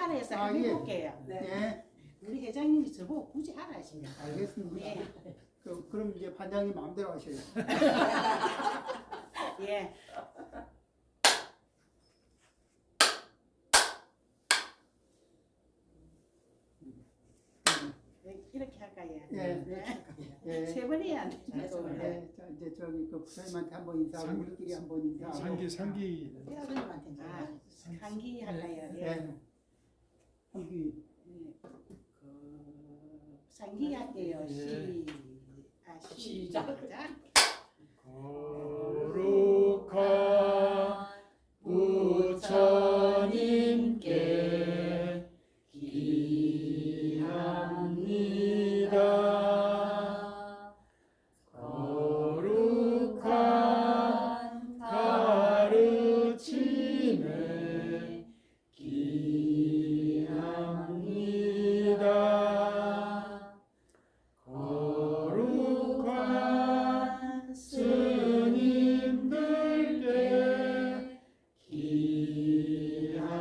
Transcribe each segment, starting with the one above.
하라 해서 아, 한번 예. 해볼게요. 네, 우리 회장님이 저보고 굳이 하라 하십니다. 알겠습니다. 예. 그럼 이제 반장님 마음대로 하셔요. 예. 이렇게 할까요? 예. 예. 세 번 해야 안 되나? 네, 자, 이제 저기 그 부처님한테 한번 인사하고 우리끼리 한번 인사하고. 상기 회장님한테 이제 상기 할까요? 예. 예. 상기. 그 상기 할게요. 예. 시작. 거룩한 부처님께 기합니다. 거룩한 가르침에 기합니다. 거룩한 스님들께 기합니다.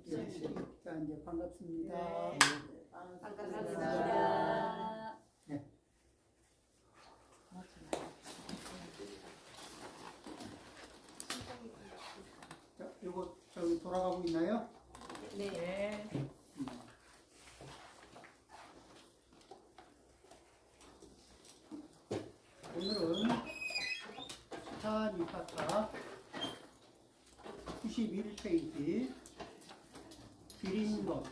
예. 자, 이제 반갑습니다. 네. 반갑습니다. 네. 자, 요거 저기 돌아가고 있나요? 네. 오늘은 스타니파타 91페이지 기린 것.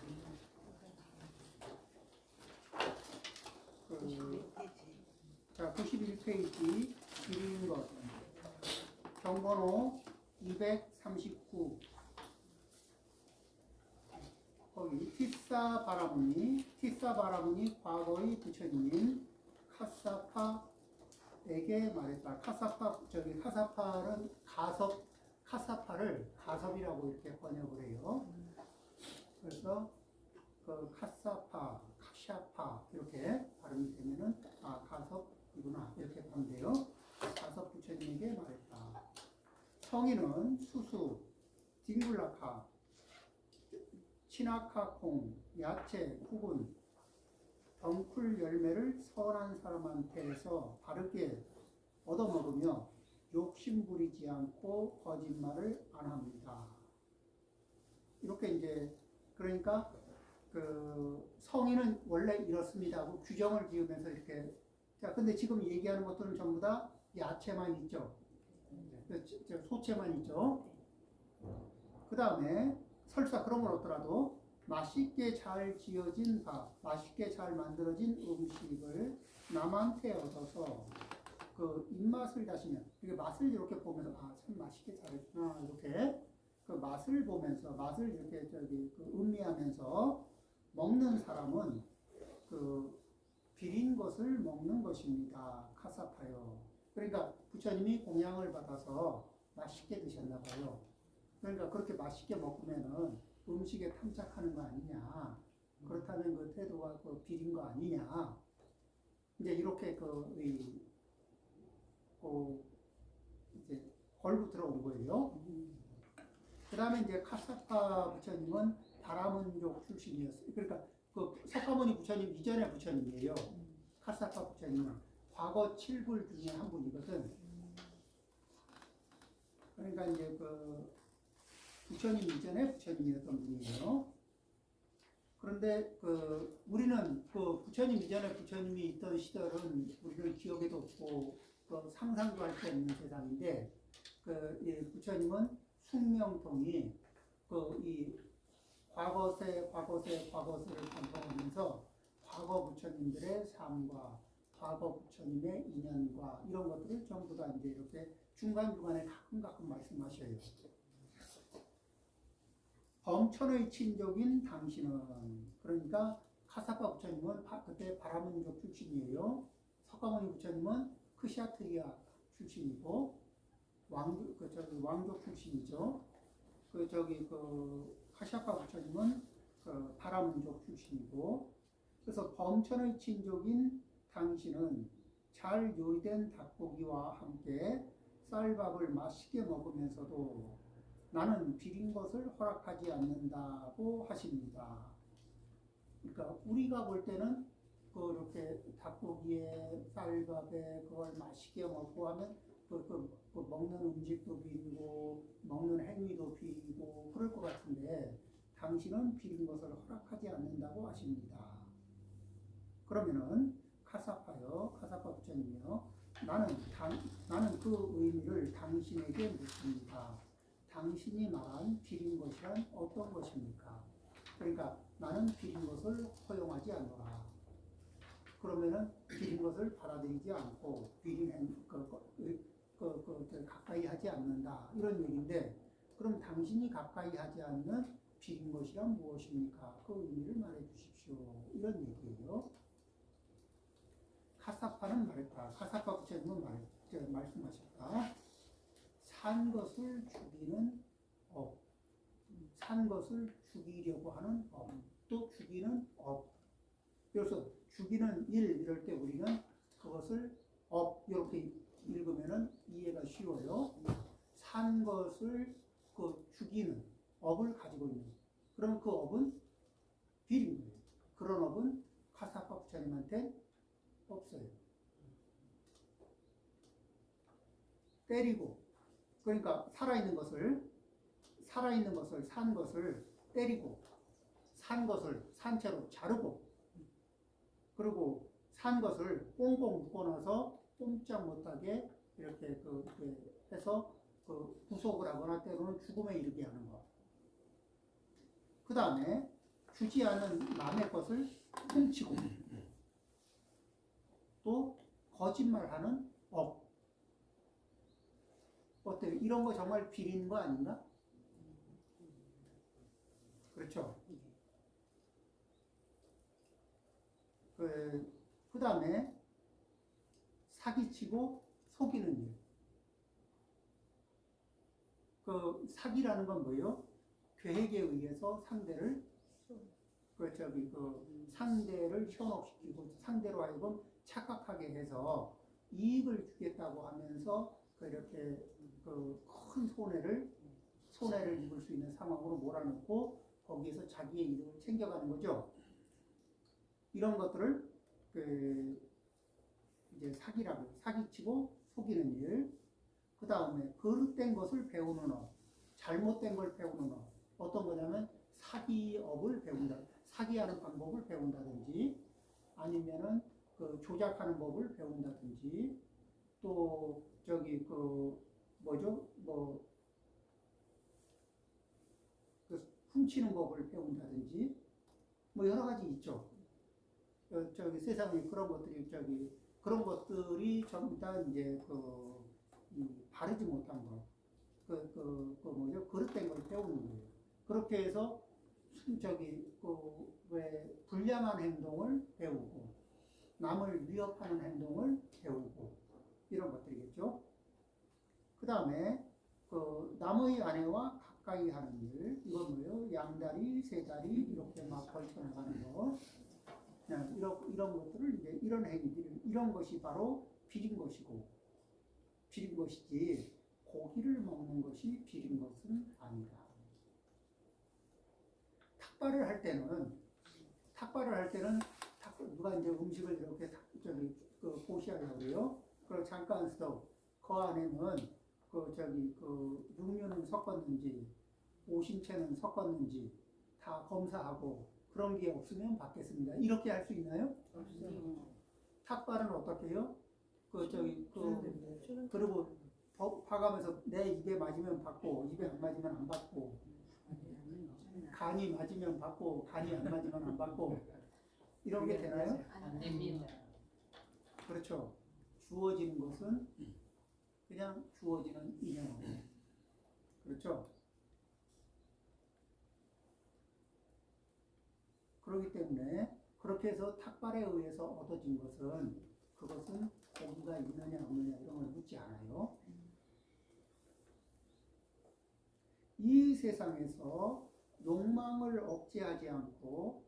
자, 91페이지 기린 것. 경번호 239. 거기 티사 바라보니 과거의 부처님 카사파에게 말했다. 카사파는 카사파를 가섭이라고 이렇게 번역을 해요. 그래서 그 카샤파 이렇게 발음이 되면은 가섭이구나 이렇게 보면 돼요. 가섭 부처님에게 말했다. 성인은 수수, 딩굴라카, 치나카콩, 야채, 후군, 덩쿨 열매를 선한 사람한테서 바르게 얻어먹으며 욕심 부리지 않고 거짓말을 안 합니다. 이렇게 이제 그러니까 그 성인은 원래 이렇습니다 하고 규정을 지으면서 이렇게 자 근데 지금 얘기하는 것들은 전부 다 야채만 있죠. 소채만 있죠. 그 다음에 설사 그런 건 없더라도 맛있게 잘 지어진 밥, 맛있게 잘 만들어진 음식을 남한테 얻어서 그 입맛을 다시면 이게 맛을 이렇게 보면서 참 맛있게 잘했구나 이렇게 그 맛을 보면서 맛을 이렇게 그 음미하면서 먹는 사람은 그 비린 것을 먹는 것입니다. 카사파요. 그러니까 부처님이 공양을 받아서 맛있게 드셨나 봐요. 그러니까 그렇게 맛있게 먹으면은 음식에 탐착하는 거 아니냐. 그렇다면 그 태도가 그 비린 거 아니냐. 이제 이렇게 이제 걸고 들어온 거예요. 그 다음에 이제 카사파 부처님은 바라문족 출신이었어요. 그러니까 그 석가모니 부처님 이전의 부처님이에요. 카사파 부처님은 과거 7불 중에 한 분이거든. 그러니까 이제 그 부처님 이전에 부처님이었던 분이에요. 그런데 그 우리는 그 부처님 이전에 부처님이 있던 시절은 우리는 기억에도 없고 그 상상도 할 수 없는 세상인데 그 부처님은 숙명통이 그 이 과거세를 관통하면서 과거 부처님들의 삶과 과거 부처님의 인연과 이런 것들을 전부 다 이제 이렇게 중간중간에 가끔 말씀하셔요. 범천의 친족인 당신은 그러니까 카사파 부처님은 그때 바라문족 출신이에요. 석가모니 부처님은 크샤트리아 출신이고 왕족 출신이죠. 그 카샤파 부처님은 그 바라문족 출신이고 그래서 범천의 친족인 당신은 잘 요리된 닭고기와 함께 쌀밥을 맛있게 먹으면서도 나는 비린 것을 허락하지 않는다고 하십니다. 그러니까 우리가 볼 때는 그렇게 닭고기에 쌀밥에 그걸 맛있게 먹고 하면 그 먹는 음식도 비리고 먹는 행위도 비리고 그럴 것 같은데 당신은 비린 것을 허락하지 않는다고 하십니다. 그러면은 카사파 부처님이요. 나는 그 의미를 당신에게 묻습니다. 당신이 말한 비린 것이란 어떤 것입니까? 그러니까 나는 비린 것을 허용하지 않노라. 그러면은 비린 것을 받아들이지 않고 비린 가까이 하지 않는다 이런 얘기인데 그럼 당신이 가까이 하지 않는 비린 것이란 무엇입니까? 그 의미를 말해 주십시오. 이런 얘기예요. 카사파는 말했다. 카사파 부처님은 말씀하셨다. 산 것을 죽이는 업, 산 것을 죽이려고 하는 업, 또 죽이는 업. 그래서 죽이는 일 이럴 때 우리는 그것을 업 이렇게 읽으면은 이해가 쉬워요. 산 것을 그 죽이는 업을 가지고 있는. 그럼 그 업은 비린 거예요. 그런 업은 카사파 부처님한테 없어요. 때리고 그러니까 살아있는 것을 산 것을 때리고 산 것을 산채로 자르고 그리고 산 것을 꽁꽁 묶어놔서 꼼짝 못하게 이렇게 해서 구속을 하거나 때로는 죽음에 이르게 하는 것. 그 다음에 주지 않은 남의 것을 훔치고 또 거짓말하는 업. 어때요? 이런 거 정말 비린 거 아닌가? 그렇죠. 그 다음에 사기치고 속이는 일. 그 사기라는 건 뭐예요? 계획에 의해서 상대를 상대를 현혹시키고 상대로 하여금 착각하게 해서 이익을 주겠다고 하면서 이렇게 큰 손해를 입을 수 있는 상황으로 몰아넣고 거기에서 자기의 이득을 챙겨가는 거죠. 이런 것들을 이제 사기치고 속이는 일. 그 다음에 거릇된 것을 배우는 업, 잘못된 걸 배우는 업. 어떤 거냐면 사기업을 배운다. 사기하는 방법을 배운다든지 아니면은 조작하는 법을 배운다든지 또 훔치는 법을 배운다든지 뭐 여러 가지 있죠. 세상에 그런 것들이 그런 것들이 전부 다 이제 바르지 못한 거, 그릇된 걸 배우는 거예요. 그렇게 해서 왜 불량한 행동을 배우고 남을 위협하는 행동을 배우고 이런 것들이겠죠. 그 다음에 남의 아내와 가까이 하는 일, 이건 뭐예요? 양다리, 세다리 이렇게 막 걸쳐나가는 거. 이런 것들을 이제 이런 행위들, 이런 것이 바로 비린 것이지 고기를 먹는 것이 비린 것은 아니다. 탁발을 할 때는 누가 이제 음식을 이렇게 보시하려고 그래요. 그리고 잠깐 스톱. 그 안에는 육류는 섞었는지 오신채는 섞었는지 다 검사하고 그런 게 없으면 받겠습니다. 이렇게 할 수 있나요? 없어요. 탁발은 어떻게 해요? 그리고 봐가면서 내 입에 맞으면 받고 입에 안 맞으면 안 받고 간이 맞으면 받고 간이 안 맞으면 안 받고 이런 게 되나요? 안 됩니다. 그렇죠. 주어지는 것은 그냥 주어지는 인연으로. 그렇죠. 그렇기 때문에 그렇게 해서 탁발에 의해서 얻어진 것은 그것은 고기가 있느냐 없느냐 이런 걸 묻지 않아요. 이 세상에서 욕망을 억제하지 않고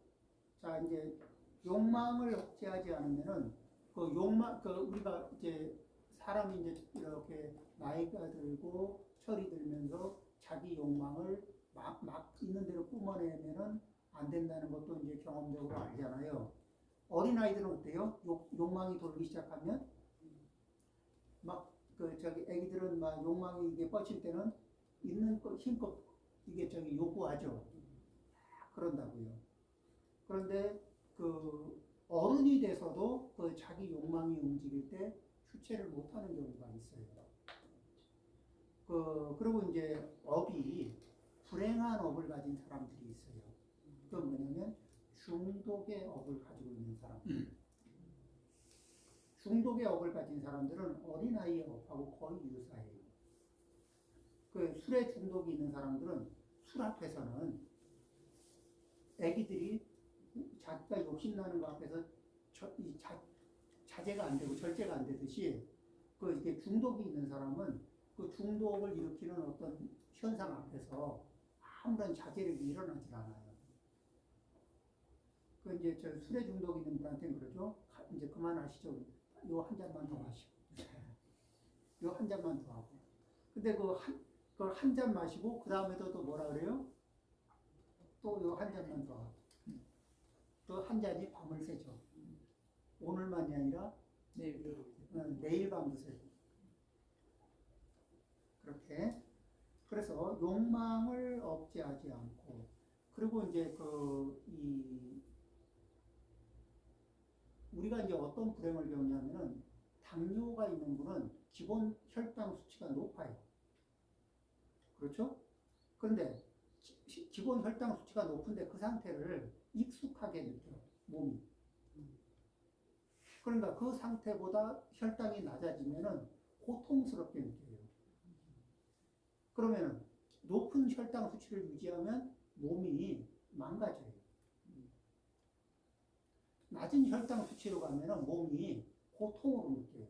자 이제 욕망을 억제하지 않으면은 그 욕망 그 우리가 이제 사람이 이제 이렇게 나이가 들고 철이 들면서 자기 욕망을 막 있는 대로 뿜어내면은 안 된다는 것도 이제 경험적으로 알잖아요. 어린 아이들은 어때요? 욕망이 돌기 시작하면 막 그 저기 애기들은 막 욕망이 이게 뻗칠 때는 있는 거 힘껏 이게 저기 요구하죠. 그런다고요. 그런데 그 어른이 돼서도 그 자기 욕망이 움직일 때 주체를 못하는 경우가 있어요. 그리고 이제 업이 불행한 업을 가진 사람들이 있어요. 그건 뭐냐면 중독의 업을 가지고 있는 사람. 중독의 업을 가진 사람들은 어린아이의 업하고 거의 유사해요. 그 술에 중독이 있는 사람들은 술 앞에서는 애기들이 자기가 욕심나는 거 앞에서 자제가 안 되고 절제가 안 되듯이 그 이게 중독이 있는 사람은 그 중독을 일으키는 어떤 현상 앞에서 아무런 자제력이 일어나질 않아요. 그 이제 저 술에 중독 있는 분한테는 그러죠. 이제 그만하시죠. 요 한 잔만 더 마시고, 요 한 잔만 더 하고. 근데 그 한 잔 마시고 그 다음에도 또 뭐라 그래요? 또 요 한 잔만 더 하고. 또 한 잔이 밤을 새죠. 오늘만이 아니라 내일 밤도 새고. 그렇게. 그래서 욕망을 억제하지 않고, 그리고 이제 우리가 이제 어떤 불행을 겪냐면은 당뇨가 있는 분은 기본 혈당 수치가 높아요. 그렇죠? 그런데 기본 혈당 수치가 높은데 그 상태를 익숙하게 느껴요, 몸이. 그러니까 그 상태보다 혈당이 낮아지면은 고통스럽게 느껴요. 그러면 높은 혈당 수치를 유지하면 몸이 망가져요. 낮은 혈당 수치로 가면은 몸이 고통으로 느껴요.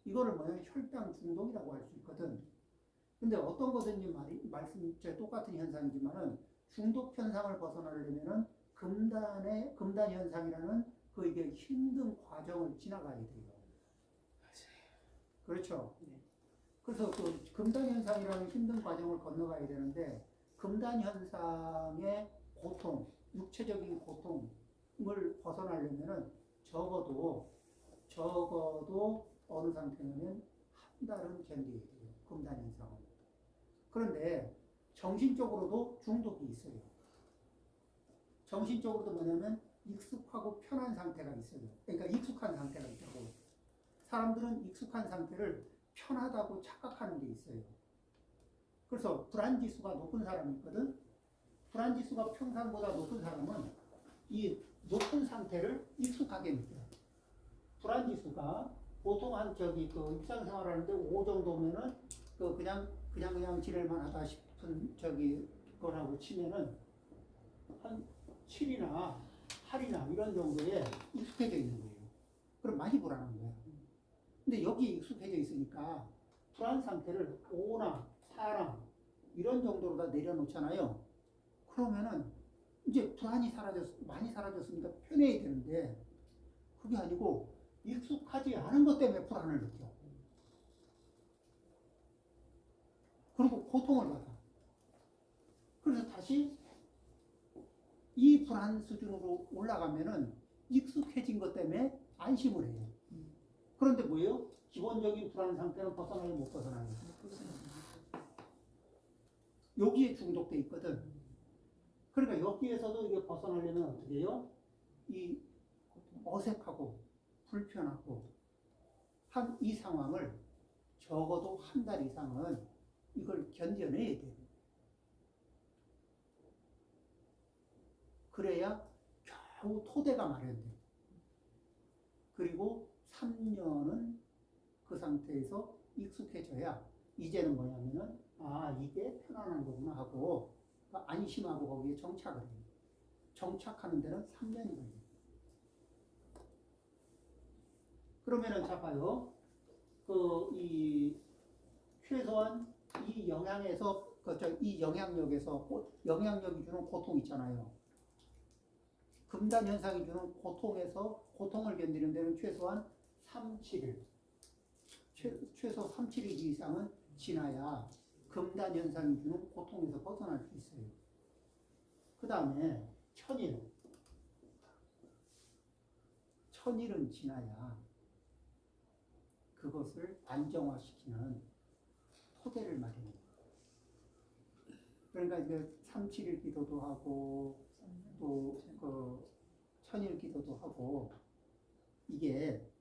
이거를 뭐냐면 혈당 중독이라고 할 수 있거든. 근데 어떤 거든지 말씀 똑같은 현상이지만은 중독 현상을 벗어나려면은 금단 현상이라는 그 이게 힘든 과정을 지나가야 돼요. 그렇죠. 그래서 그 금단 현상이라는 힘든 과정을 건너가야 되는데 금단 현상의 고통, 육체적인 고통을 벗어나려면은 적어도 어느 상태냐면 한 달은 견뎌야 돼요. 금단 현상은. 그런데 정신적으로도 중독이 있어요. 정신적으로도 뭐냐면 익숙하고 편한 상태가 있어요. 그러니까 익숙한 상태가 있다고. 사람들은 익숙한 상태를 편하다고 착각하는 게 있어요. 그래서 불안지수가 높은 사람이 있거든. 불안지수가 평상보다 높은 사람은 이 높은 상태를 익숙하게 느껴요. 불안지수가 보통 한 일상생활 하는데 5 정도면은 그냥 지낼만 하다 싶은 거라고 치면은 한 7이나 8이나 이런 정도에 익숙해져 있는 거예요. 그럼 많이 불안한 거예요. 근데 여기에 익숙해져 있으니까 불안 상태를 5나 4나 이런 정도로 다 내려놓잖아요. 그러면은 이제 불안이 많이 사라졌으니까 편해야 되는데 그게 아니고 익숙하지 않은 것 때문에 불안을 느껴. 그리고 고통을 받아. 그래서 다시 이 불안 수준으로 올라가면은 익숙해진 것 때문에 안심을 해요. 그런데 뭐예요? 기본적인 불안 상태는 벗어나요, 못 벗어나요? 여기에 중독돼 있거든. 그러니까 여기에서도 이게 벗어나려면 어떻게 해요? 이 어색하고 불편하고 이 상황을 적어도 한 달 이상은 이걸 견뎌내야 돼요. 그래야 겨우 토대가 마련돼요. 그리고 3년은 그 상태에서 익숙해져야 이제는 뭐냐면은 이게 편안한 거구나 하고 안심하고 거기에 정착을 해요. 정착하는 데는 3년이 걸려요. 그러면은 자 봐요. 최소한 이 영향에서 이 영향력에서 영향력이 주는 고통 있잖아요. 금단 현상이 주는 고통을 견디는 데는 최소한 3, 7일. 최소 3, 7일 이상은 지나야 금단 현상이 주는 고통에서 벗어날 수 있어요. 그 다음에 천일. 천일은 지나야 그것을 안정화시키는 토대를 마련해요. 그러니까 이제 3, 7일 기도도 하고 또 그 천일 기도도 하고 이게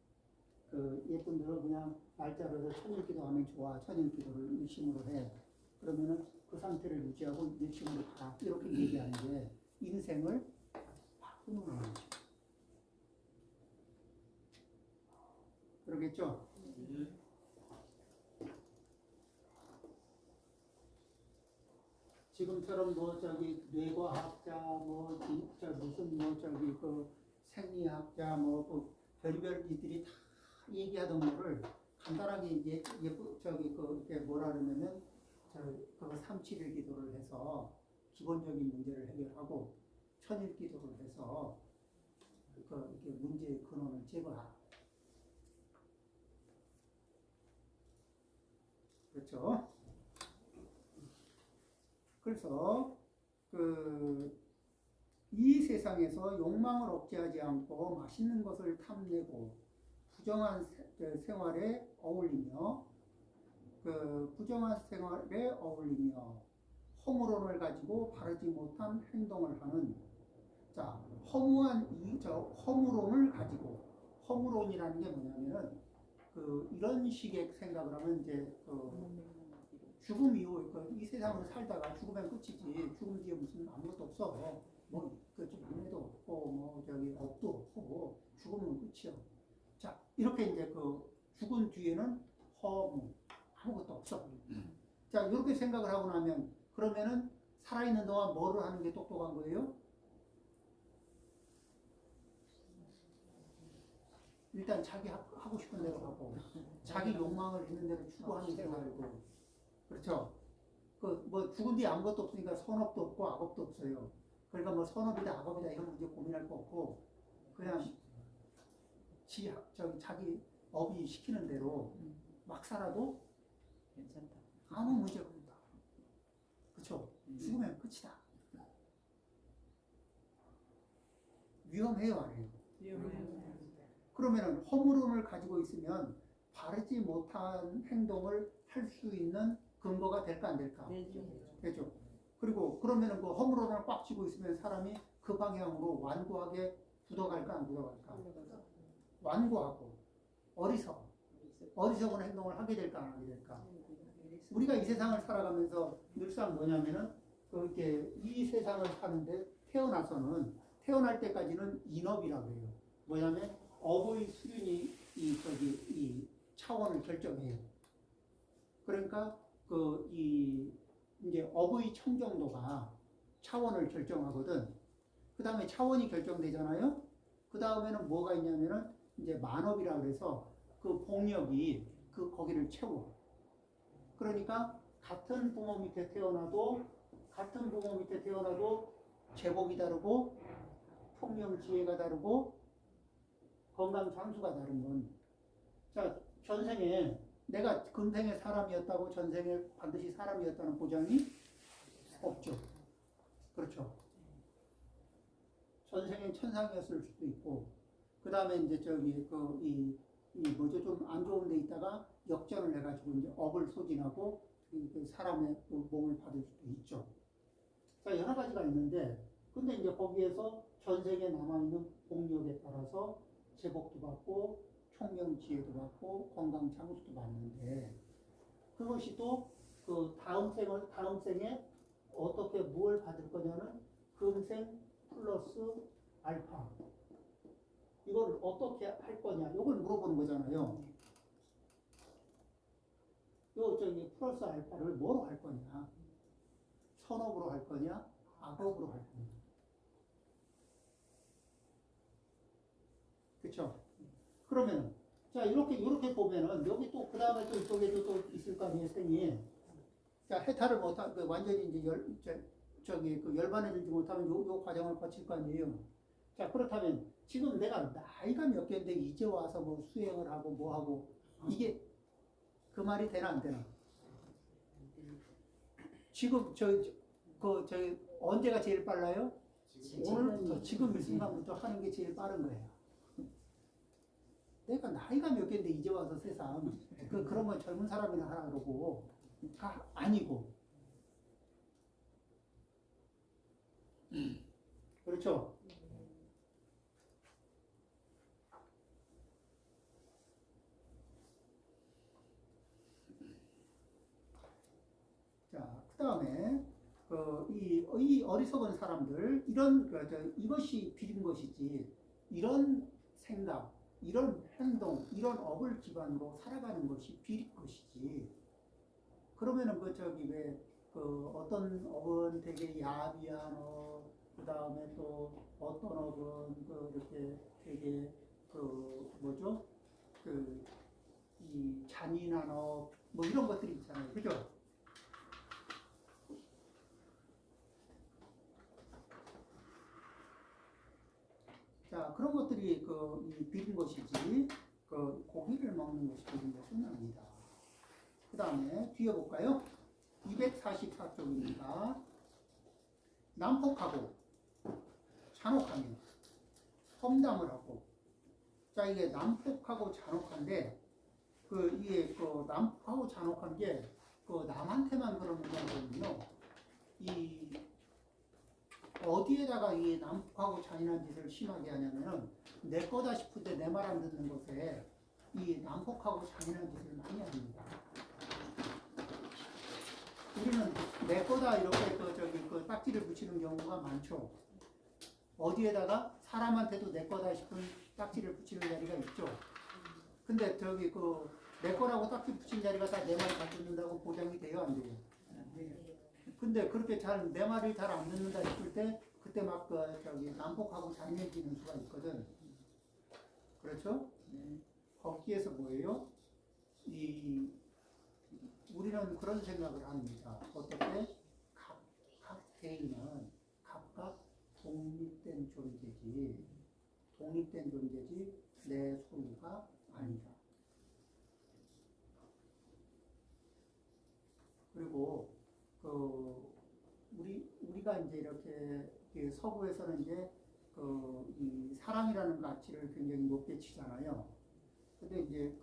그 예쁜들은 그냥 날짜로 천일 기도하면 좋아. 천일 기도를 일심으로 해. 그러면은 그 상태를 유지하고 일심으로 가. 이렇게 얘기하는 게 인생을 바꾸는 거죠. 그러겠죠? 지금처럼 뭐 저기 뇌과학자 뭐 무슨 뭐 저기 그 생리학자 뭐 별의별 이들이 다 얘기하던 거를 간단하게 이제 저기 그 이렇게 뭐라 그러냐면 그 3, 7일 기도를 해서 기본적인 문제를 해결하고 천일 기도를 해서 그 이렇게 문제의 근원을 제거하라. 그렇죠? 그래서 이 세상에서 욕망을 억제하지 않고 맛있는 것을 탐내고 부정한 생활에 어울리며 허물론을 가지고 바르지 못한 행동을 하는 허물론을 가지고 허물론이라는 게 뭐냐면은 이런 식의 생각을 하면 이제 죽음 이후 이 세상을 살다가 죽으면 끝이지. 죽음 뒤에 무슨 아무것도 없어. 뭐 눈에도 없고 뭐 저기 업도 없고 죽으면 끝이야. 자 이렇게 이제 죽은 뒤에는 허무 아무것도 없어. 자 이렇게 생각을 하고 나면 그러면은 살아있는 동안 뭐를 하는 게 똑똑한 거예요? 일단 자기 하고 싶은 대로 하고 자기 욕망을 있는 대로 추구하는 대로 살고. 그렇죠? 뭐 죽은 뒤에 아무것도 없으니까 선업도 없고 악업도 없어요. 그러니까 뭐 선업이다 악업이다 이런 문제 고민할 거 없고 그냥 자기 업이 시키는 대로 막 살아도 괜찮다. 아무 문제가 없다. 그렇죠? 죽으면 끝이다. 위험해요, 안 해요? 그러면은 허물론을 가지고 있으면 바르지 못한 행동을 할 수 있는 근거가 될까 안 될까? 되죠. 그리고 그러면은 그 허물론을 꽉 쥐고 있으면 사람이 그 방향으로 완고하게 굳어갈까 안 굳어갈까? 완고하고 어리석은 행동을 하게 될까 안 하게 될까? 우리가 이 세상을 살아가면서 늘상 뭐냐면은 그렇게 이 세상을 사는데 태어날 때까지는 인업이라고 해요. 뭐냐면 업의 수준이 이 차원을 결정해요. 그러니까 이제 업의 청정도가 차원을 결정하거든. 그 다음에 차원이 결정되잖아요. 그 다음에는 뭐가 있냐면은 이제 만업이라 그래서 그 복력이 거기를 채워. 그러니까 같은 부모 밑에 태어나도 제복이 다르고 총명 지혜가 다르고 건강 장수가 다른 건. 자, 전생에 내가 금생의 사람이었다고 전생에 반드시 사람이었다는 보장이 없죠. 그렇죠. 전생엔 천상이었을 수도 있고, 그 다음에 이제 좀 안 좋은 데 있다가 역전을 해가지고 이제 업을 소진하고 사람의 몸을 받을 수도 있죠. 자, 여러 가지가 있는데, 근데 이제 거기에서 전생에 남아있는 복력에 따라서 제복도 받고, 총명 지혜도 받고 건강 장수도 받는데 그것이 또 다음 생에 어떻게 뭘 받을 거냐는 금생 플러스 알파 이걸 어떻게 할 거냐 이걸 물어보는 거잖아요. 플러스 알파를 뭐로 할 거냐? 선업으로 할 거냐? 악업으로 할 거냐? 그렇죠? 그러면 자 이렇게 보면은 여기 또 그 다음에 또 이쪽에도 또 있을 거 아니에요 생이. 자 해탈을 못한 완전히 이제 열반해지지 못하면 요 과정을 거칠 거 아니에요. 자, 그렇다면 지금 내가 나이가 몇 개인데 이제 와서 뭐 수행을 하고 뭐 하고 이게 그 말이 되나 안 되나? 지금 저 언제가 제일 빨라요? 오늘부터 지금 이 순간부터 하는 게 제일 빠른 거예요. 내가 나이가 몇 개인데 이제 와서 세상 그런 건 젊은 사람이나 하라 그러고 아니고 그렇죠? 자, 그 다음에 이 어리석은 사람들 이것이 비린 것이지 이런 생각, 이런 행동, 이런 업을 기반으로 살아가는 것이 비린 것이지. 그러면은 어떤 업은 되게 야비한 업, 그 다음에 또 어떤 업은 이렇게 되게 이 잔인한 업, 뭐 이런 것들이 있잖아요. 그죠? 자, 그런 것들이 이 비린 것이지, 고기를 먹는 것이 비린 것은 아니다. 그 다음에 뒤에 볼까요? 244쪽입니다. 난폭하고, 잔혹하며, 험담을 하고. 자, 이게 난폭하고 잔혹한데, 이게 난폭하고 잔혹한 게, 남한테만 그러는 게 아니거든요. 어디에다가 이 난폭하고 잔인한 짓을 심하게 하냐면은 내 거다 싶은데 내 말 안 듣는 것에 이 난폭하고 잔인한 짓을 많이 합니다. 우리는 내 거다 이렇게 딱지를 붙이는 경우가 많죠. 어디에다가 사람한테도 내 거다 싶은 딱지를 붙이는 자리가 있죠. 근데 내 거라고 딱지 붙인 자리가 다 내 말 잘 듣는다고 보장이 돼요, 안 돼요? 근데 그렇게 내 말을 잘 안 듣는다 싶을 때 그때 막 난폭하고 잔인해지는 수가 있거든. 그렇죠? 거기에서 뭐예요? 우리는 그런 생각을 합니다. 어떻게 각 개인은 각각 독립된 존재지 내 소유가 아니다. 그리고 우리가 이제 이렇게 서구에서는 이제 이 사랑이라는 가치를 굉장히 높게 치잖아요. 근데 이제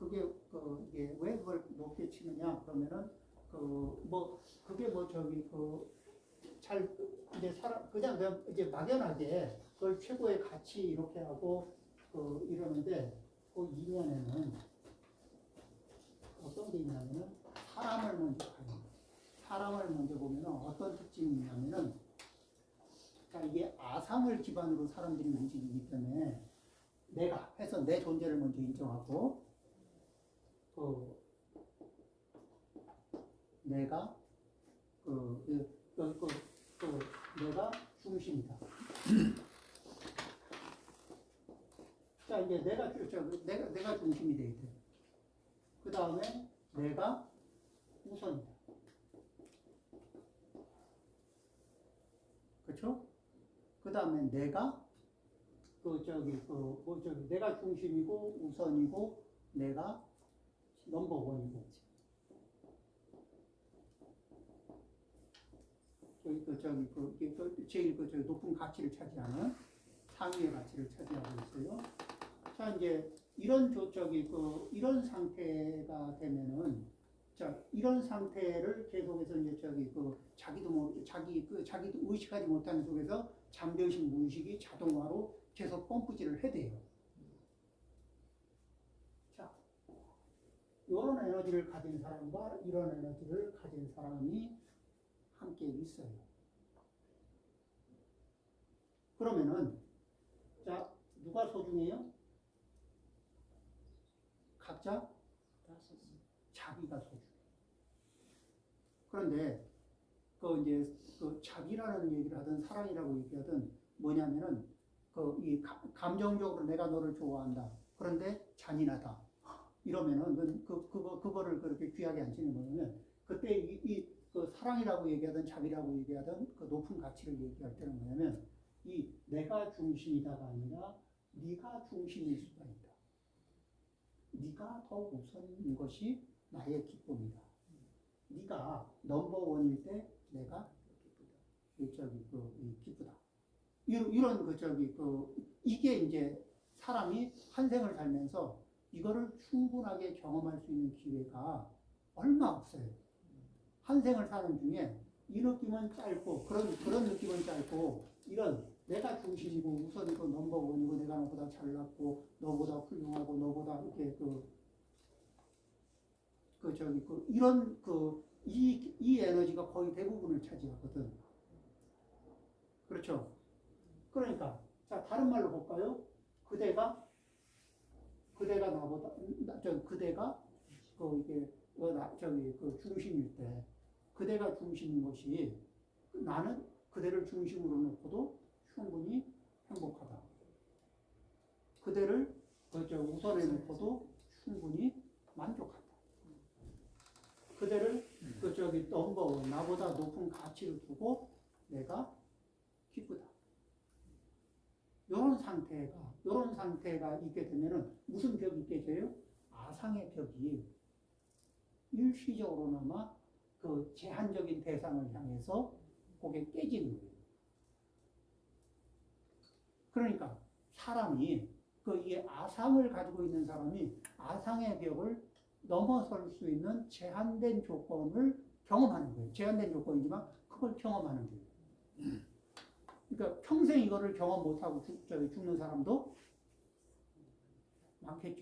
이게 왜 그걸 높게 치느냐 그러면은 그냥 이제 막연하게 그걸 최고의 가치 이렇게 하고 이러는데 그 이면에는 어떤 게 있냐면은 사람을 먼저 보면 어떤 특징이 있냐면은, 이게 아상을 기반으로 사람들이 움직이기 때문에 내가 해서 내 존재를 먼저 인정하고, 내가 내가 중심이다. 자, 이제 내가 중심이 돼야 돼. 그 다음에 내가 우선이다. 그렇죠? 그 다음에 내가 내가 중심이고 우선이고 내가 넘버원이고 제일 높은 가치를 차지하는 상위의 가치를 차지하고 있어요. 자, 이제 이런 상태가 되면은, 이런 상태를 계속해서 이제 자기도 의식하지 못하는 속에서 잠재의식 무의식이 자동화로 계속 펌프질을 해대요. 자, 이런 에너지를 가진 사람과 이런 에너지를 가진 사람이 함께 있어요. 그러면은, 자, 누가 소중해요? 각자 자기가 소중해. 그런데 자기라는 얘기를 하든 사랑이라고 얘기하든 뭐냐면은 이 감정적으로 내가 너를 좋아한다. 그런데 잔인하다. 이러면은 그거를 그렇게 귀하게 안 치는 거냐면 그때 사랑이라고 얘기하든 자비라고 얘기하든 높은 가치를 얘기할 때는 뭐냐면 이 내가 중심이다가 아니라 네가 중심일 수가 있다. 네가 더 우선인 것이 나의 기쁨이다. 네가 넘버원일 때 내가 기쁘다. 이게 이제 사람이 한 생을 살면서 이거를 충분하게 경험할 수 있는 기회가 얼마 없어요. 한 생을 사는 중에 이 느낌은 짧고 그런 느낌은 짧고 이런 내가 중심이고 우선이고 넘버원이고 내가 너보다 잘났고 너보다 훌륭하고 너보다 이렇게 이런 이 에너지가 거의 대부분을 차지하거든. 그렇죠? 그러니까 자 다른 말로 볼까요? 그대가 나보다 그대가 중심일 때 그대가 중심인 것이 나는 그대를 중심으로 놓고도 충분히 행복하다. 그대를 우선에 놓고도 충분히 만족하다. 그대를 넘버원 나보다 높은 가치를 두고 내가 기쁘다. 이런 상태가 있게 되면은 무슨 벽이 있게 돼요? 아상의 벽이 일시적으로나마 그 제한적인 대상을 향해서 그게 깨지는 거예요. 그러니까 사람이 이 아상을 가지고 있는 사람이 아상의 벽을 넘어설 수 있는 제한된 조건을 경험하는 거예요. 제한된 조건이지만 그걸 경험하는 거예요. 그러니까 평생 이거를 경험 못하고 죽는 사람도 많겠죠.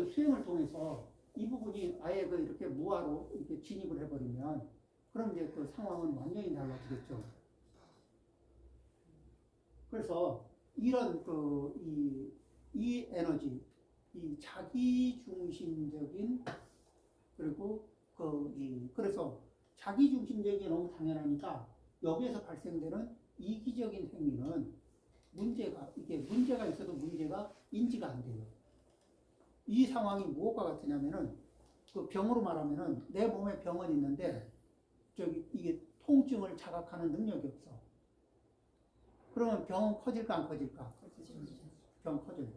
수행을 통해서 이 부분이 아예 이렇게 무아로 이렇게 진입을 해버리면 그럼 이제 그 상황은 완전히 달라지겠죠. 그래서 이런 이 에너지, 이 자기중심적인 그리고 그래서 자기중심적이 너무 당연하니까 여기에서 발생되는 이기적인 행위는 문제가 있어도 문제가 인지가 안 돼요. 이 상황이 무엇과 같으냐면은 그 병으로 말하면은 내 몸에 병은 있는데 이게 통증을 자각하는 능력이 없어. 그러면 병은 커질까 안 커질까? 병 커져요.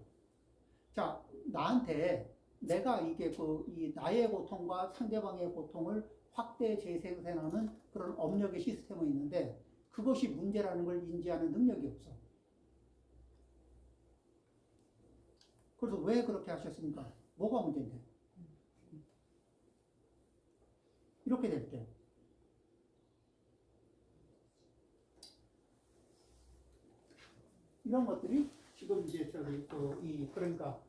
자, 나한테 내가 이게 이 나의 고통과 상대방의 고통을 확대 재생산하는 그런 업력의 시스템이 있는데 그것이 문제라는 걸 인지하는 능력이 없어. 그래서 왜 그렇게 하셨습니까? 뭐가 문제인데? 이렇게 될 때. 이런 것들이 지금 이제 그러니까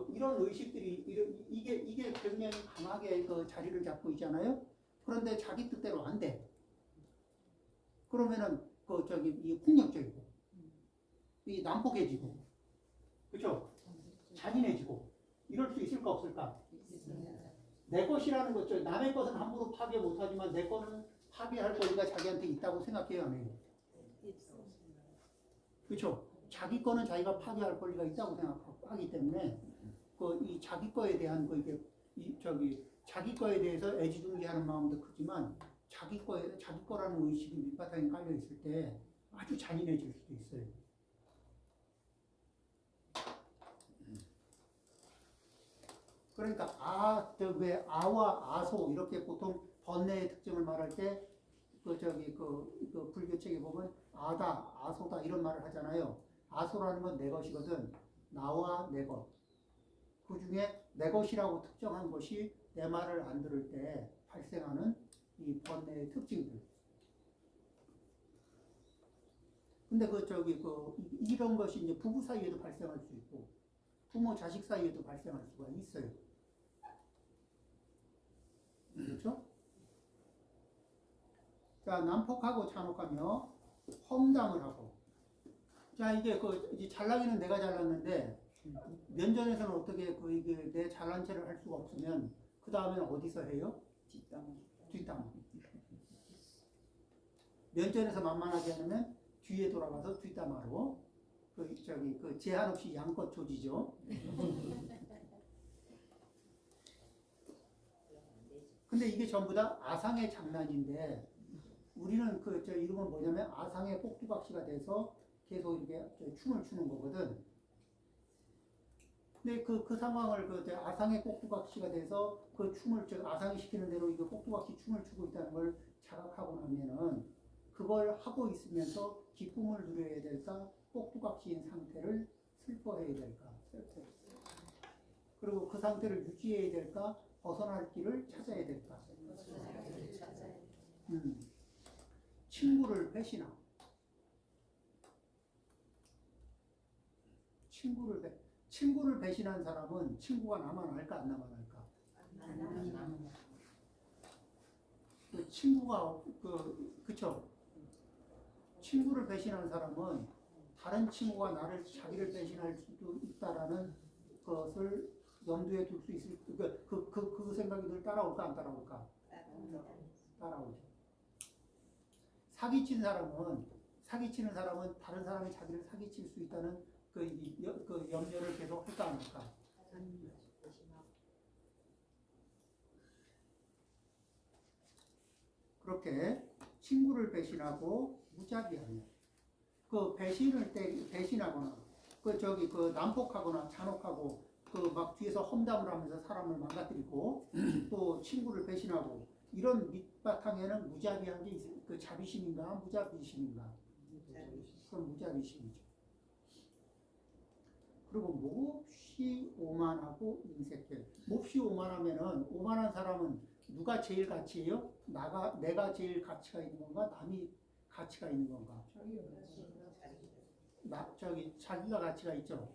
이런 의식들이 이게 굉장히 강하게 자리를 잡고 있잖아요. 그런데 자기 뜻대로 안 돼. 그러면은 이 폭력적이고, 이 난폭해지고, 그렇죠? 잔인해지고 이럴 수 있을까 없을까? 내 것이라는 거죠. 남의 것은 함부로 파괴 못하지만 내 것은 파괴할 권리가 자기한테 있다고 생각해요, 안 해요? 그렇죠? 자기 거는 자기가 파괴할 권리가 있다고 생각하기 때문에 이 자기 거에 대한 자기 거에 대해서 애지중지하는 마음도 크지만 자기 거라는 의식이 밑바탕에 깔려 있을 때 아주 잔인해질 수도 있어요. 그러니까 아와 아소 이렇게 보통 번뇌의 특징을 말할 때 불교 책에 보면 아다, 아소다 이런 말을 하잖아요. 아소라는 건 내 것이거든. 나와 내 것. 그 중에 내 것이라고 특정한 것이 내 말을 안 들을 때 발생하는 이 번뇌의 특징들. 근데 이런 것이 이제 부부 사이에도 발생할 수 있고, 부모 자식 사이에도 발생할 수가 있어요. 그렇죠? 자, 난폭하고 잔혹하며 험담을 하고. 자, 이게 이제 잘나기는 내가 잘났는데 면전에서는 어떻게 이게 내 잘난 체를 할 수가 없으면 그 다음에는 어디서 해요? 뒷담화. 면전에서 만만하게 하면 뒤에 돌아가서 뒷담화로 제한 없이 양껏 조지죠. 근데 이게 전부 다 아상의 장난인데 우리는 저 이름은 뭐냐면 아상의 꼭두각시가 돼서 계속 이렇게 춤을 추는 거거든. 근데 그 상황을 아상의 꼭두각시가 돼서 그 춤을 아상이 시키는 대로 이거 꼭두각시 춤을 추고 있다는 걸 자각하고 나면은 그걸 하고 있으면서 기쁨을 누려야 될까? 꼭두각시인 상태를 슬퍼해야 될까? 그리고 그 상태를 유지해야 될까? 벗어날 길을 찾아야 될까? 친구를 배신하. 친구를 배신한 사람은 친구가 남아날까 안 남아날까? 그 친구가 그쵸? 친구를 배신한 사람은 다른 친구가 자기를 배신할 수도 있다라는 것을 염두에 둘 수 있을 그 생각이 늘 따라올까 안 따라올까? 따라오죠. 사기치는 사람은 다른 사람이 자기를 사기칠 수 있다는 그 염려를 계속 할까 안 할까? 그렇게 친구를 배신하고 무자비하며 그 배신하거나 난폭하거나 잔혹하고 막 뒤에서 험담을 하면서 사람을 망가뜨리고 또 친구를 배신하고 이런 밑바탕에는 무자비한 게 있어요. 그 자비심인가 무자비심인가? 그건 무자비심이죠. 그리고 몹시 오만하고 인색해. 몹시 오만한 사람은 누가 제일 가치예요? 내가 제일 가치가 있는 건가? 남이 가치가 있는 건가? 자기가 가치가 있죠.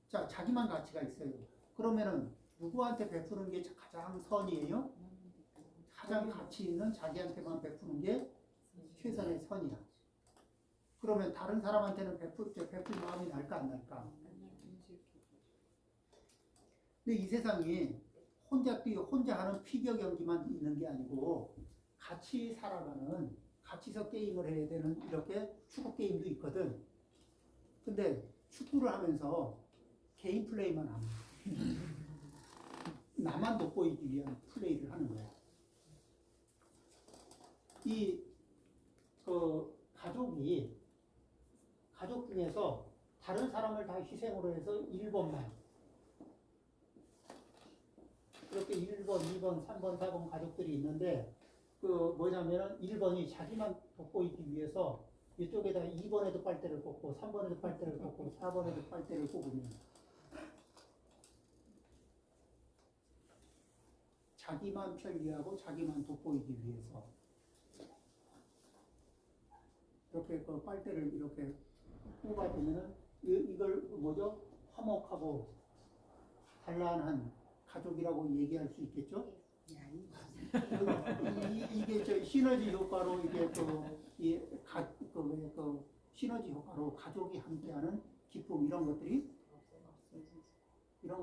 자, 자기만 가치가 있어요. 그러면은 누구한테 베푸는 게 가장 선이에요? 가장 가치 있는 자기한테만 베푸는 게 최선의 선이야. 그러면 다른 사람한테는 베풀 마음이 날까 안 날까? 근데 이 세상이 혼자 하는 피겨 경기만 있는 게 아니고 같이 살아가는 같이서 게임을 해야 되는 이렇게 축구 게임도 있거든. 근데 축구를 하면서 개인 플레이만 하는 거야. 나만 돋보이기 위한 플레이를 하는 거야. 가족 중에서 다른 사람을 다 희생으로 해서 1번만 그렇게 1번, 2번, 3번, 4번 가족들이 있는데 뭐냐면은 1번이 자기만 돋보이기 위해서 이쪽에다 2번에도 빨대를 꽂고 3번에도 빨대를 꽂고 4번에도 빨대를 꽂으면 자기만 편리하고 자기만 돋보이기 위해서 이렇게 빨대를 이렇게 뽑아주면은 이걸 뭐죠? 화목하고 단란한 가족이라고 얘기할 수 있겠죠? 이게 시너지 효과로 시너지 효과로 가족이 함께하는 기쁨 이런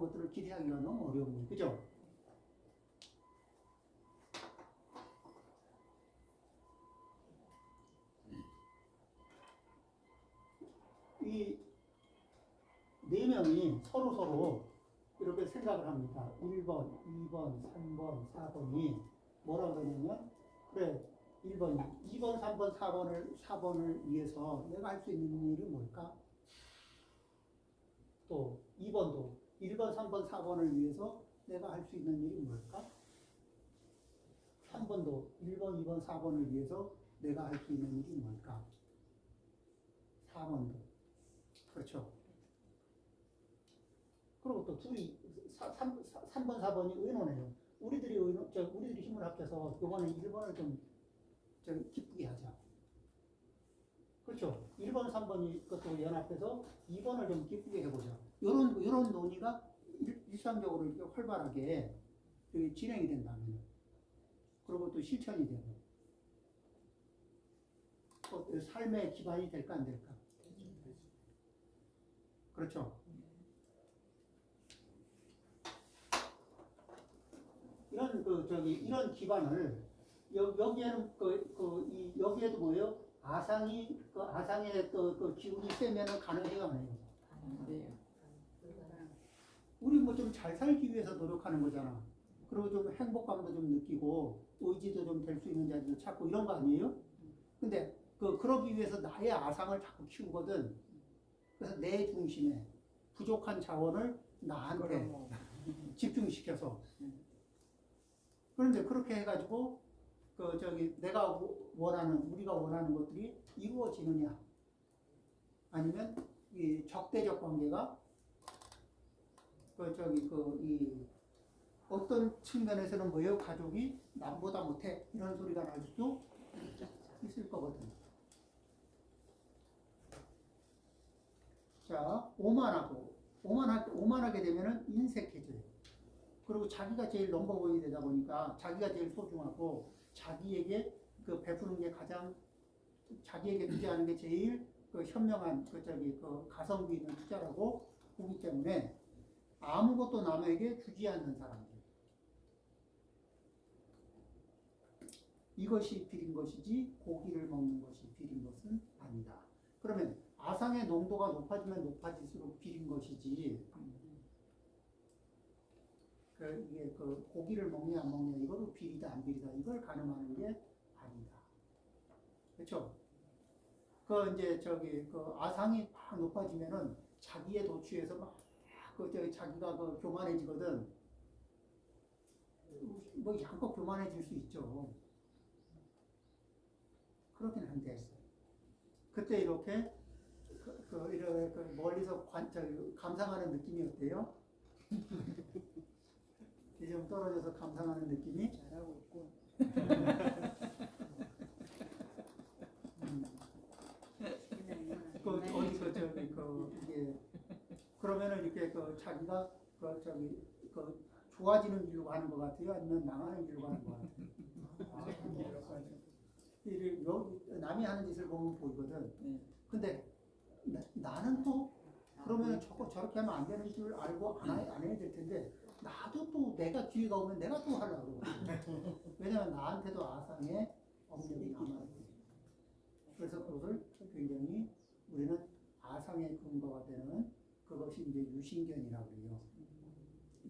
것들을 기대하기가 너무 어려운 거예요. 그죠? 이 네 명이 서로 이렇게 생각을 합니다. 1번, 2번, 3번, 4번이 뭐라고 그러냐면 그래 1번, 2번, 3번, 4번을 위해서 내가 할 수 있는 일이 뭘까? 또 2번도 1번, 3번, 4번을 위해서 내가 할 수 있는 일이 뭘까? 3번도 1번, 2번, 4번을 위해서 내가 할 수 있는 일이 뭘까? 4번도 그렇죠. 그리고 또 3번, 4번이 의논해요. 우리들이 힘을 합쳐서 이번에 1번을 좀 기쁘게 하자. 그렇죠. 1번, 3번이 그것도 연합해서 2번을 좀 기쁘게 해보자. 이런 논의가 일상적으로 이렇게 활발하게 진행이 된다면, 그리고 또 실천이 되고, 또 삶의 기반이 될까 안 될까? 그렇죠. 이런 기반을 여기에는 여기에도 뭐예요? 아상의 기운이 세면은 가능해요, 안 해요? 네. 우리 뭐 좀 잘 살기 위해서 노력하는 거잖아. 그리고 좀 행복감도 좀 느끼고 의지도 좀 될 수 있는 자리도 찾고 이런 거 아니에요? 근데 그러기 위해서 나의 아상을 자꾸 키우거든. 그래서 내 중심에 부족한 자원을 나한테 집중시켜서. 그런데 그렇게 해가지고 내가 우리가 원하는 것들이 이루어지느냐? 아니면 이 적대적 관계가 이 어떤 측면에서는 뭐예요? 가족이 남보다 못해 이런 소리가 날 수도 있을 거거든. 자, 오만하게 되면은 인색해져요. 그리고 자기가 제일 넘버원이 되다 보니까 자기가 제일 소중하고 자기에게 베푸는 게 가장 자기에게 투자하는 게 제일 현명한 가성비 있는 투자라고 보기 때문에 아무것도 남에게 주지 않는 사람들. 이것이 비린 것이지 고기를 먹는 것이 비린 것은 아니다. 그러면 아상의 농도가 높아지면 높아질수록 비린 것이지 이게 고기를 먹냐 안 먹냐 이거로 비리다 안 비리다 이걸 가늠하는 게 아니다. 그렇죠? 이제 아상이 막 높아지면은 자기의 도취에서 막 자기가 교만해지거든. 뭐 양껏 교만해질 수 있죠. 그렇긴 한데 그때 이렇게 멀리서 감상하는 느낌이 어때요? 좀 떨어져서 감상하는 느낌이 잘하고 있고. 이게 그러면은 이렇게 자기가 좋아지는 길로 가는 것 같아요? 아니면 망하는 길로 가는 것 같아요? 남이 하는 짓을 보면 보이거든. 근데 나는 또 그러면 저렇게 하면 안 되는 줄 알고 안 해야 될 텐데 나도 또 내가 기회가 오면 내가 또 하려고 그러거든. 왜냐면 나한테도 아상의 업력이 남아있거든. 그래서 그것을 굉장히 우리는 아상의 근거가 되는 그것이 이제 유신견이라고 그래요.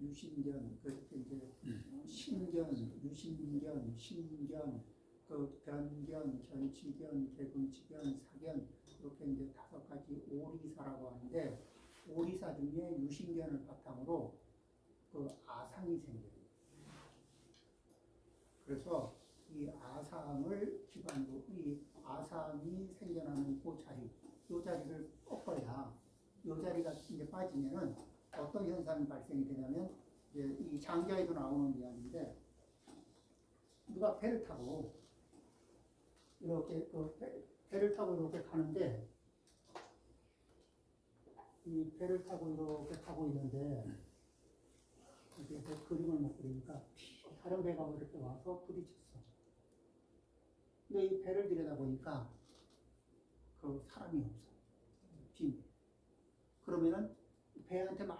유신견, 이제 신견, 유신견, 신견, 변견, 견치견, 개금치견, 사견 이렇게 이제 5가지 오리사라고 하는데 오리사 중에 유신견을 바탕으로 아상이 생겨요. 그래서 이 아상을 기반으로 이 아상이 생겨나는 그 자리, 이 자리를 꺾어야 이 자리가 이제 빠지면은 어떤 현상이 발생이 되냐면 이제 이 장자에도 나오는 이야기인데 누가 배를 타고 이렇게 배를 타고 이렇게 가는데 이 배를 타고 이렇게 가고 있는데 이렇게 그림을 못 그리니까 다른 배가 이렇게 와서 부딪혔어. 근데 이 배를 들여다보니까 사람이 없어. 빈. 그러면은 배한테 막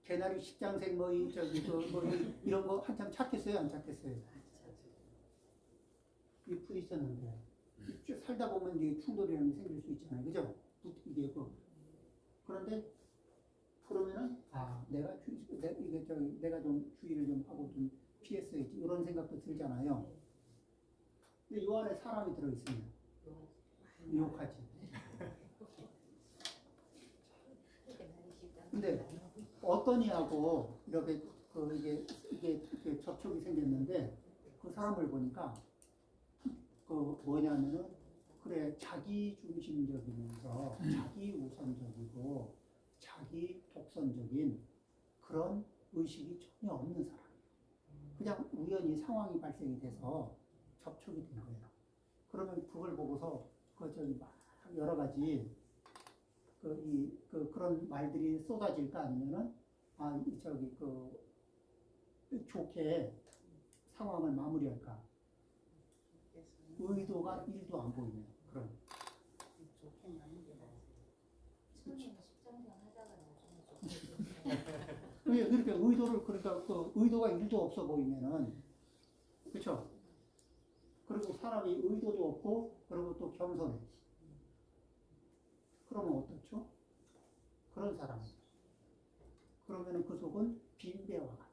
개나리 십장생 이런 거 한참 찾겠어요, 안 찾겠어요? 이 부딪혔는데 살다 보면 이게 충돌이라는 게 생길 수 있잖아요, 그죠? 이게 그런데 그러면은 내가 좀 주의를 좀 하고 좀 피했어야지 이런 생각도 들잖아요. 근데 이 안에 사람이 들어있으면 유혹하지. 근데 어떤 이하고 이렇게 이게 접촉이 생겼는데 그 사람을 보니까 뭐냐면은 그래 자기 중심적이면서 자기 우선적이고 자기 독선적인 그런 의식이 전혀 없는 사람이에요. 그냥 우연히 상황이 발생이 돼서 접촉이 된 거예요. 그러면 그걸 보고서 막 여러 가지 그런 말들이 쏟아질까 아니면은 좋게 상황을 마무리할까 의도가 1도 안 보이네요. 그럼 그렇게 의도를 의도가 1도 없어 보이면은 그렇죠. 그리고 사람이 의도도 없고 그리고 또 겸손해. 그러면 어떻죠? 그런 사람. 그러면은 그 속은 빈배와 같은.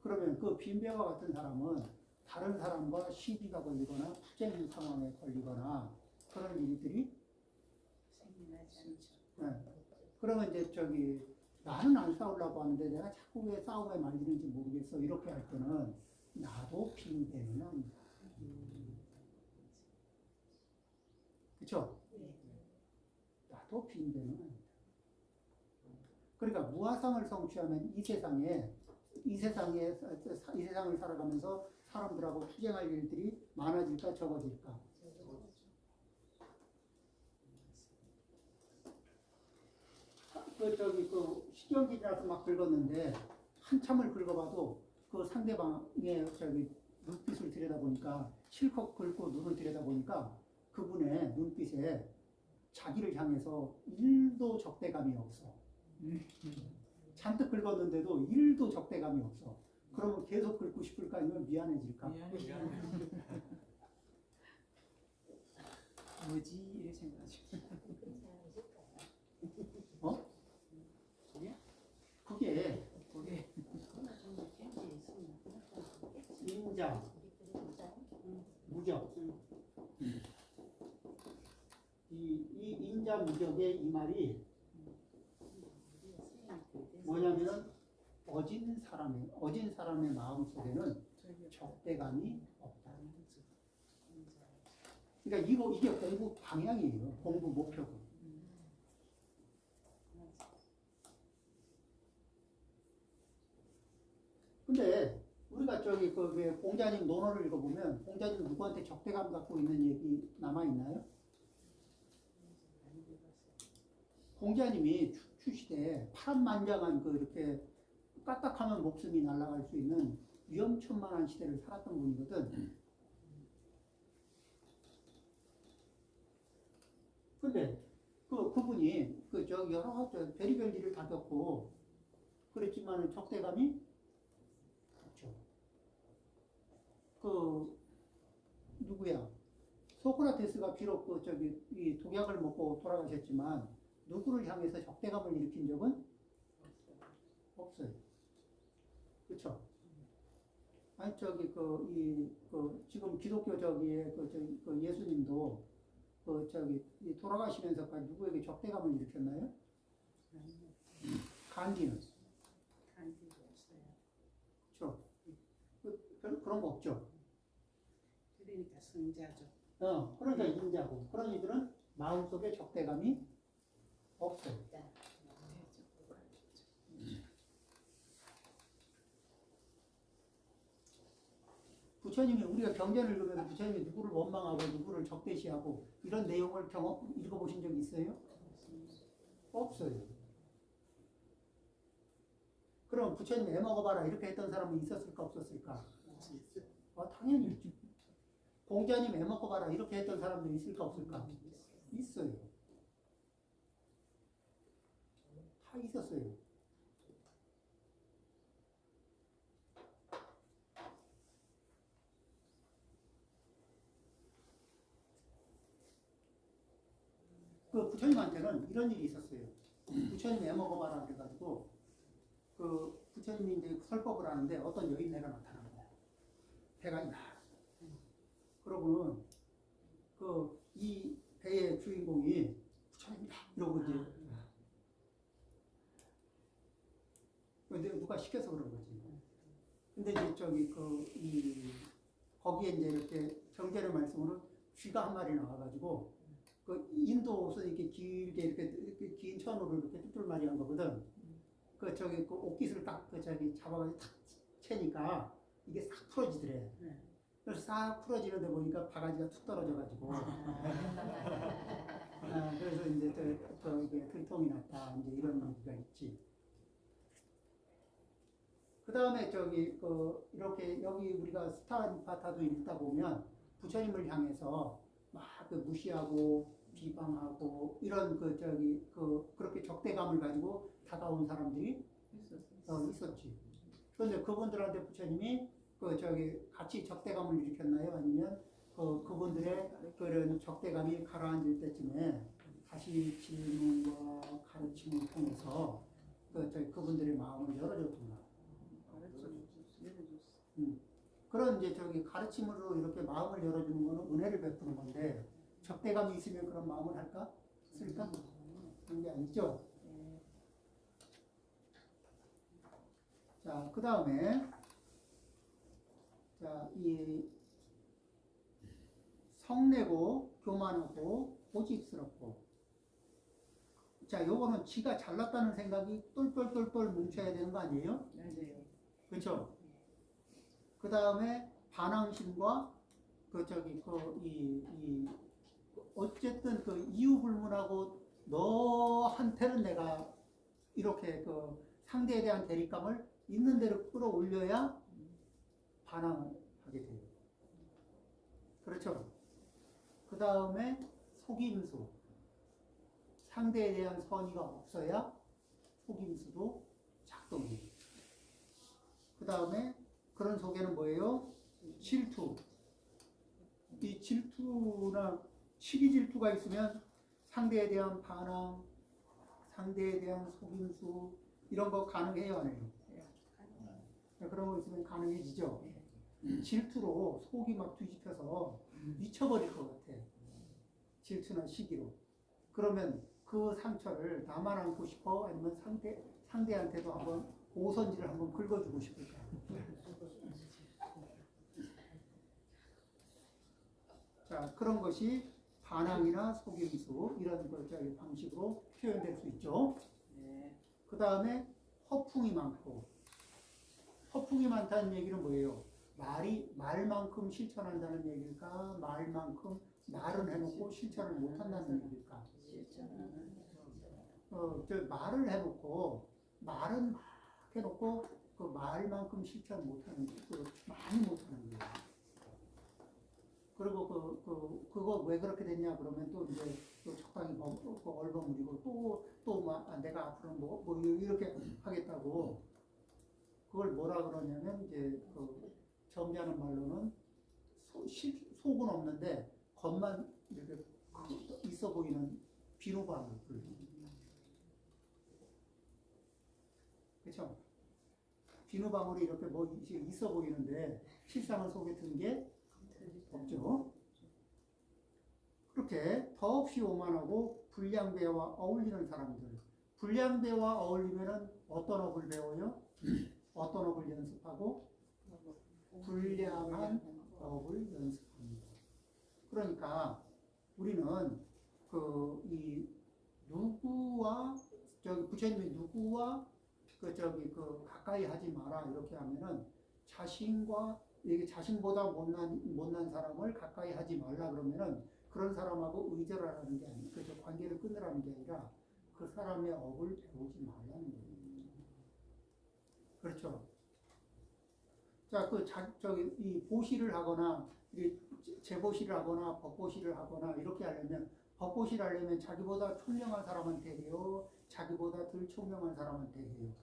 그러면 그 빈배와 같은 사람은 다른 사람과 시비가 걸리거나 투쟁 상황에 걸리거나 그런 일들이 생겨나지 않죠. 네. 그러면 이제 나는 안 싸우려고 하는데 내가 자꾸 왜 싸움에 말리는지 모르겠어 이렇게 할 때는 나도 빙대는 아니다. 그렇죠? 네. 나도 빙대는 아니다. 그러니까 무아상을 성취하면 이 세상을 살아가면서 사람들하고 투쟁할 일들이 많아질까 적어질까? 그 신경질이라서 막 긁었는데 한참을 긁어봐도 그 상대방의 눈빛을 들여다보니까 실컷 긁고 눈을 들여다보니까 그분의 눈빛에 자기를 향해서 1도 적대감이 없어. 잔뜩 긁었는데도 1도 적대감이 없어. 그러면 계속 긁고 싶을까 아니면 미안해질까? 뭐지? 이렇게 생각하죠. 어? 그게 인자, 무적. 이 인자 무적의 이 말이 뭐냐면은 어진 사람의 마음 속에는 적대감이 없다. 그러니까 이게 공부 방향이에요. 공부 목표고. 근데 우리가 그 공자님 논어를 읽어보면 공자님 누구한테 적대감 갖고 있는 얘기 남아 있나요? 공자님이 출시대 파란만장한 이렇게 까딱하면 목숨이 날아갈 수 있는 위험천만한 시대를 살았던 분이거든. 근데 그분이 여러 별의별 일을 다 겪고 그랬지만 적대감이 없죠. 누구야? 소크라테스가 비록 이 독약을 먹고 돌아가셨지만 누구를 향해서 적대감을 일으킨 적은 없어요. 그렇죠? 아니 지금 기독교 예수님도 돌아가시면서까지 누구에게 적대감을 일으켰나요? 간디는 그렇죠? 그런 거 없죠. 그러니까 성자죠. 그러니까 인자고 그런 이들은 마음속에 적대감이 없어요. 부처님이 우리가 경전을 읽으면서 부처님이 누구를 원망하고 누구를 적대시하고 이런 내용을 읽어보신 적 있어요? 없어요. 그럼 부처님 애 먹어봐라 이렇게 했던 사람은 있었을까 없었을까? 당연히 있죠. 공자님 애 먹어봐라 이렇게 했던 사람도 있을까 없을까? 있어요. 다 있었어요. 그 부처님한테는 이런 일이 있었어요. 부처님 애 먹어봐라 그래가지고 부처님이 이제 설법을 하는데 어떤 여인네가 나타난 거야. 배가 이만. 그러고는 이 배의 주인공이 부처님이다 이러고 이제 근데 누가 시켜서 그런 거지. 근데 이제 거기에 이제 이렇게 정제의 말씀으로 쥐가 한 마리 나와가지고 인도 옷을 이렇게 길게 이렇게 긴 천으로 이렇게 뚫뚫마리 한 거거든. 옷깃을 딱 잡아가지고 탁 채니까 이게 싹 풀어지더래. 그래서 싹 풀어지는데 보니까 바가지가 툭 떨어져가지고. 그래서 이제 이게 들통이 났다. 이제 이런 얘기가 있지. 그 다음에 이렇게 여기 우리가 스타니파타도 읽다 보면 부처님을 향해서 막 무시하고 비방하고 이런 그렇게 적대감을 가지고 다가온 사람들이 있었지. 그런데 그분들한테 부처님이 같이 적대감을 일으켰나요? 아니면 그분들의 그런 적대감이 가라앉을 때쯤에 다시 질문과 가르침을 통해서 그분들의 마음을 열어줬구나. 그런 이제 저기 가르침으로 이렇게 마음을 열어주는 거는 은혜를 베푸는 건데 적대감이 있으면 그런 마음을 할까? 쓸까? 그런 게 아니죠. 자, 그 다음에 자, 이 성내고 교만하고 고집스럽고 자, 요거는 지가 잘났다는 생각이 똘똘똘똘 뭉쳐야 되는 거 아니에요? 네. 그렇죠? 그 다음에 반항심과 그 저기 이 어쨌든 그 이유 불문하고 너한테는 내가 이렇게 그 상대에 대한 대립감을 있는 대로 끌어올려야 반항을 하게 돼요. 그렇죠? 그 다음에 속임수. 상대에 대한 선의가 없어야 속임수도 작동해요. 그 다음에 그런 속에는 뭐예요? 질투. 이 질투나 시기 질투가 있으면 상대에 대한 반항, 상대에 대한 속임수 이런 거 가능해요, 안 해요? 그런 거 있으면 가능해지죠. 질투로 속이 막 뒤집혀서 미쳐버릴 것 같아. 질투나 시기로. 그러면 그 상처를 나만 안고 싶어? 아니면 상대한테도 한번 오선지를 한번 긁어주고 싶을까? 자, 그런 것이 반항이나 속임수 이런 방식으로 표현될 수 있죠. 그 다음에 허풍이 많고, 허풍이 많다는 얘기는 뭐예요? 말만큼 실천한다는 얘기일까? 말만큼 말은 해놓고 실천을 못한다는 얘기일까? 말을 해놓고 말은 막 해놓고 그 말만큼 실천 못하는 그 많이 못하는 거예요. 그리고 그거 왜 그렇게 됐냐 그러면 또 이제 또 적당히 얼버무리고 또 내가 앞으로 뭐 이렇게 하겠다고 그걸 뭐라 그러냐면 이제 그 점잖은 말로는 속은 없는데 겉만 이렇게 있어 보이는 비누방울. 그렇죠? 비누방울이 이렇게 뭐 있어 보이는데 실상은 속에 든 게 없죠. 그렇게 더없이 오만하고 불량배와 어울리는 사람들. 불량배와 어울리면은 어떤 업을 배워요? 어떤 업을 연습하고? 불량한 업을 연습합니다. 그러니까 우리는 이 누구와 부처님이 누구와 가까이 하지 마라 이렇게 하면은 이게 자신보다 못난 사람을 가까이 하지 말라 그러면은 그런 사람하고 의절을 하는 게 아니고 관계를 끊으라는 게 아니라 그 사람의 업을 배우지 말라는 거예요. 그렇죠? 자, 이 보시를 하거나 재보시를 하거나 법보시를 하거나 이렇게 하려면 법보시를 하려면 자기보다 총명한 사람한테 해요. 자기보다 덜 총명한 사람한테 해요.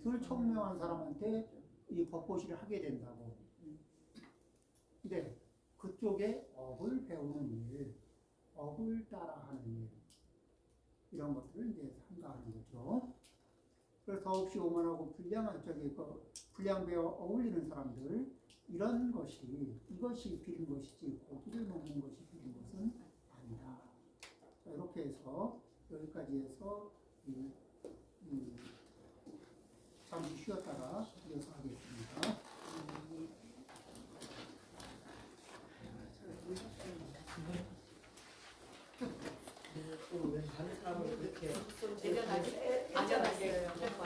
덜 총명한 사람한테 이 법보시를 하게 된다고. 근데 그쪽에 업을 배우는 일, 업을 따라하는 일 이런 것들을 이제 삼가하는 거죠. 그래서 더없이 오만하고 불량배와 어울리는 사람들 이것이 비린 것이지 고기를 먹는 것이 비린 것은 아니다. 자, 이렇게 해서 여기까지 해서 잠시 쉬었다가 이어서 하겠습니다. 왜 다른 사람을 그렇게 내려놨어요.